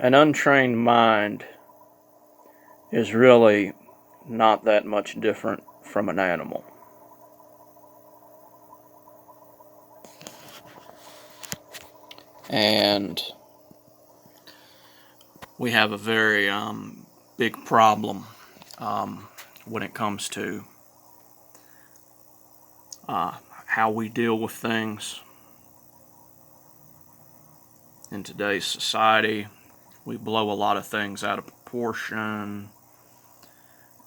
An untrained mind is really not that much different from an animal. And we have a very big problem when it comes to how we deal with things in today's society. We blow a lot of things out of proportion,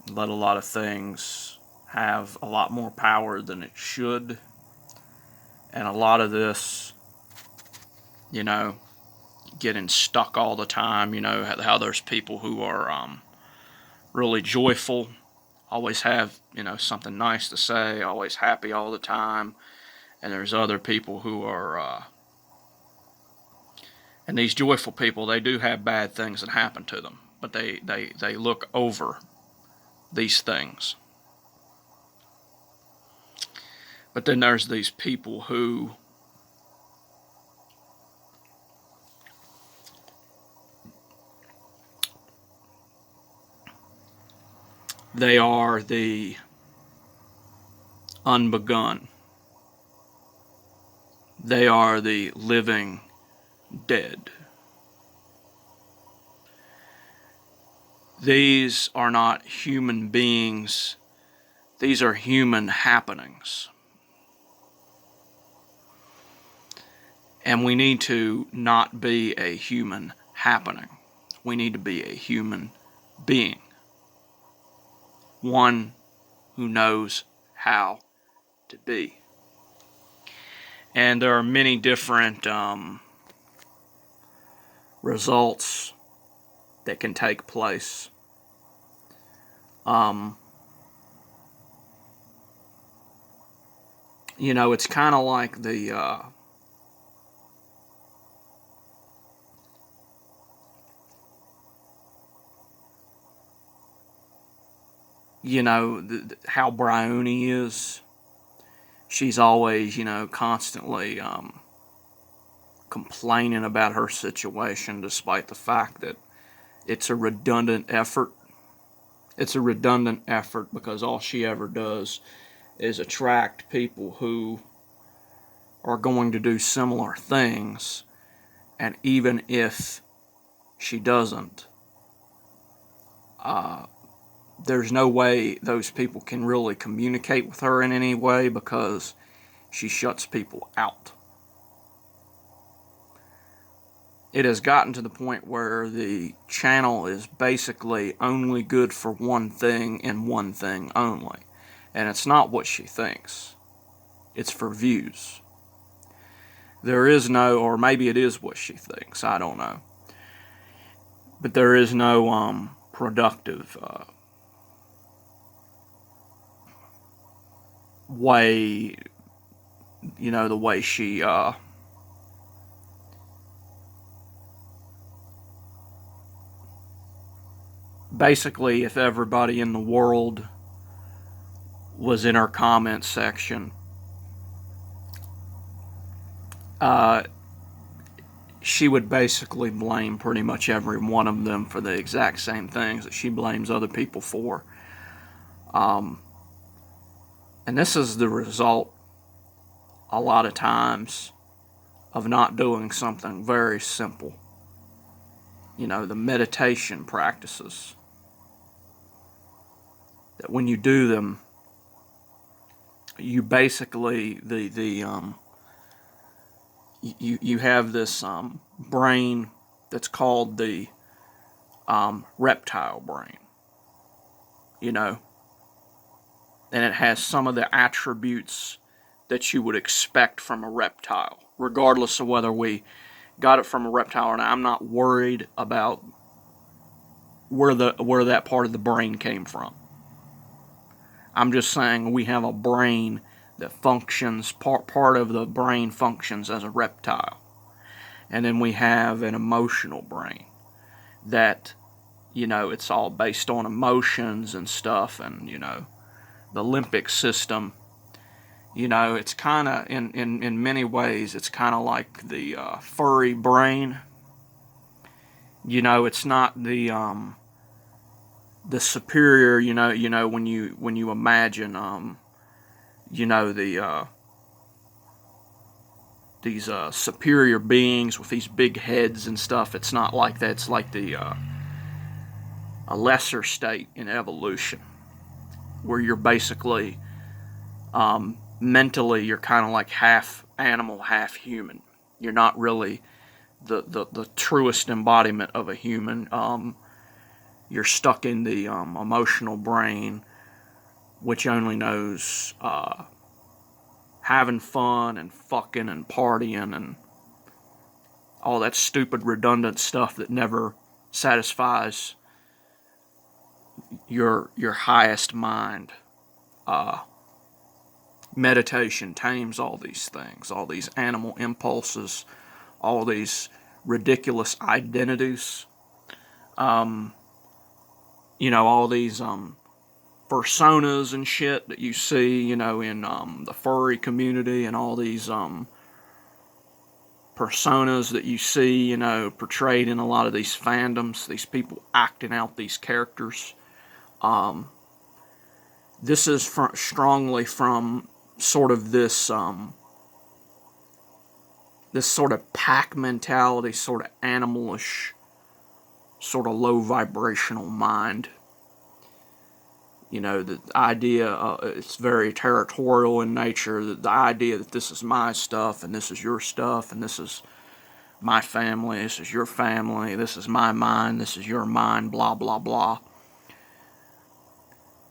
let a lot of things have a lot more power than it should. And a lot of this, getting stuck all the time, how there's people who are really joyful, always have, something nice to say, always happy all the time. And there's other people who are, and these joyful people, they do have bad things that happen to them, but they look over these things. But then there's these people who they are the unbegun. They are the living dead. These are not human beings. These are human happenings. And we need to not be a human happening. We need to be a human being. One who knows how to be. And there are many different results that can take place. It's kind of like the how Bryony is. She's always, constantly complaining about her situation, despite the fact that it's a redundant effort. It's a redundant effort because all she ever does is attract people who are going to do similar things. And even if she doesn't, there's no way those people can really communicate with her in any way because she shuts people out. It has gotten to the point where the channel is basically only good for one thing and one thing only. And it's not what she thinks. It's for views. There is no, or maybe it is what she thinks, I don't know. But there is no productive way, the way she basically, if everybody in the world was in her comment section, she would basically blame pretty much every one of them for the exact same things that she blames other people for. And this is the result, a lot of times, of not doing something very simple. The meditation practices. That when you do them, you basically, you have this brain that's called the reptile brain. And it has some of the attributes that you would expect from a reptile, regardless of whether we got it from a reptile or not. I'm not worried about where that part of the brain came from. I'm just saying we have a brain that functions, part of the brain functions as a reptile. And then we have an emotional brain that, it's all based on emotions and stuff, and, the limbic system, it's kind of, in many ways, it's kind of like the furry brain. You know, it's not the superior. When you imagine the these superior beings with these big heads and stuff. It's not like that. It's like the a lesser state in evolution, where you're basically mentally you're kind of like half animal, half human. You're not really the truest embodiment of a human. You're stuck in the emotional brain, which only knows having fun and fucking and partying and all that stupid redundant stuff that never satisfies your highest mind. Meditation tames all these things, all these animal impulses, all these ridiculous identities, all these personas and shit that you see, in the furry community, and all these personas that you see, portrayed in a lot of these fandoms, these people acting out these characters. This is strongly from sort of this sort of pack mentality, sort of animalish, sort of low vibrational mind. The idea, it's very territorial in nature, the idea that this is my stuff, and this is your stuff, and this is my family, this is your family, this is my mind, this is your mind, blah, blah, blah.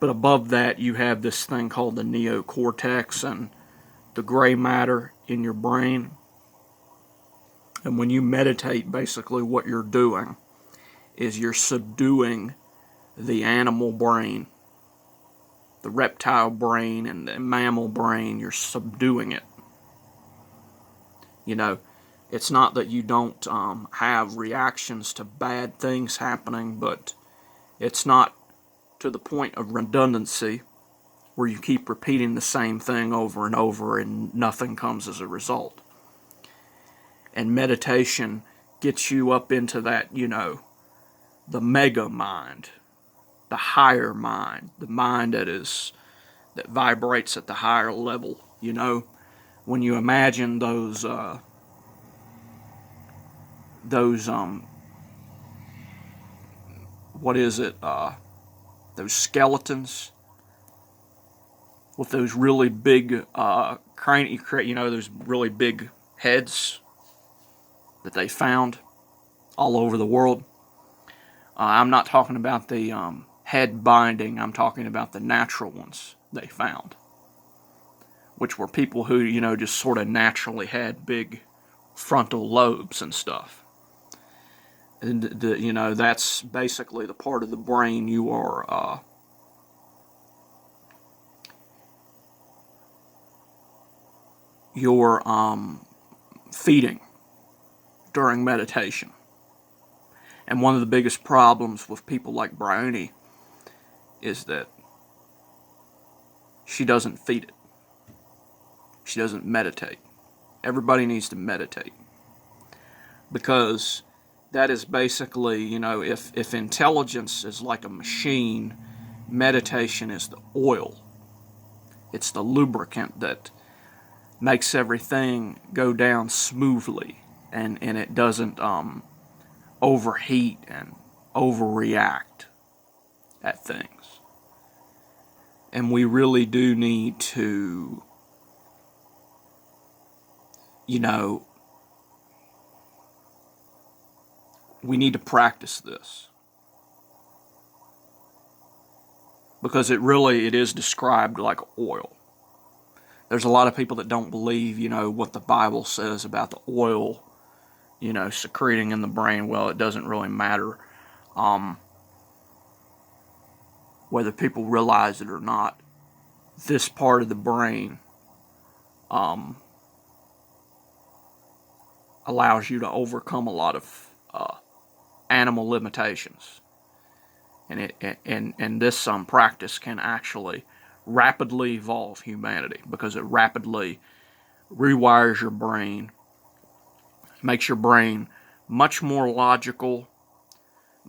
But above that, you have this thing called the neocortex and the gray matter in your brain. And when you meditate, basically what you're doing is you're subduing the animal brain, the reptile brain and the mammal brain. You're subduing it. It's not that you don't have reactions to bad things happening, but it's not to the point of redundancy where you keep repeating the same thing over and over and nothing comes as a result. And meditation gets you up into that, the mega mind, the higher mind, the mind that vibrates at the higher level. When you imagine those what is it? Those skeletons with those really big those really big heads that they found all over the world. I'm not talking about the head binding. I'm talking about the natural ones they found, which were people who, just sort of naturally had big frontal lobes and stuff. And, that's basically the part of the brain you are feeding during meditation. And one of the biggest problems with people like Bryony is that she doesn't feed it. She doesn't meditate. Everybody needs to meditate. Because that is basically, if intelligence is like a machine, meditation is the oil. It's the lubricant that makes everything go down smoothly, and it doesn't overheat and overreact at things. And we really do need to, we need to practice this. Because it is described like oil. There's a lot of people that don't believe, what the Bible says about the oil, secreting in the brain. Well, it doesn't really matter whether people realize it or not. This part of the brain allows you to overcome a lot of animal limitations. And this practice can actually rapidly evolve humanity, because it rapidly rewires your brain, makes your brain much more logical,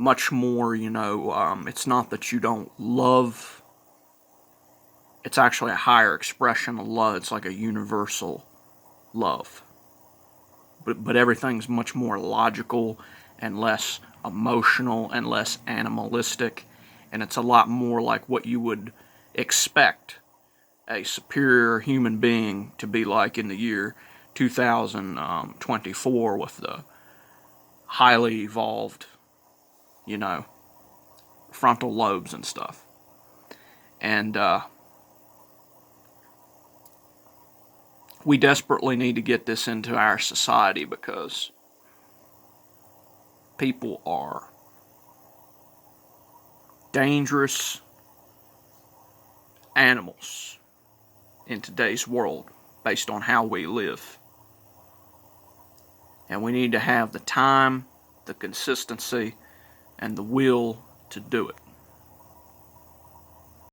much more, it's not that you don't love, it's actually a higher expression of love. It's like a universal love. But everything's much more logical and less emotional and less animalistic, and it's a lot more like what you would expect a superior human being to be like in the year 2024 with the highly evolved, frontal lobes and stuff. And we desperately need to get this into our society because people are dangerous animals in today's world based on how we live. And we need to have the time, the consistency, and the will to do it.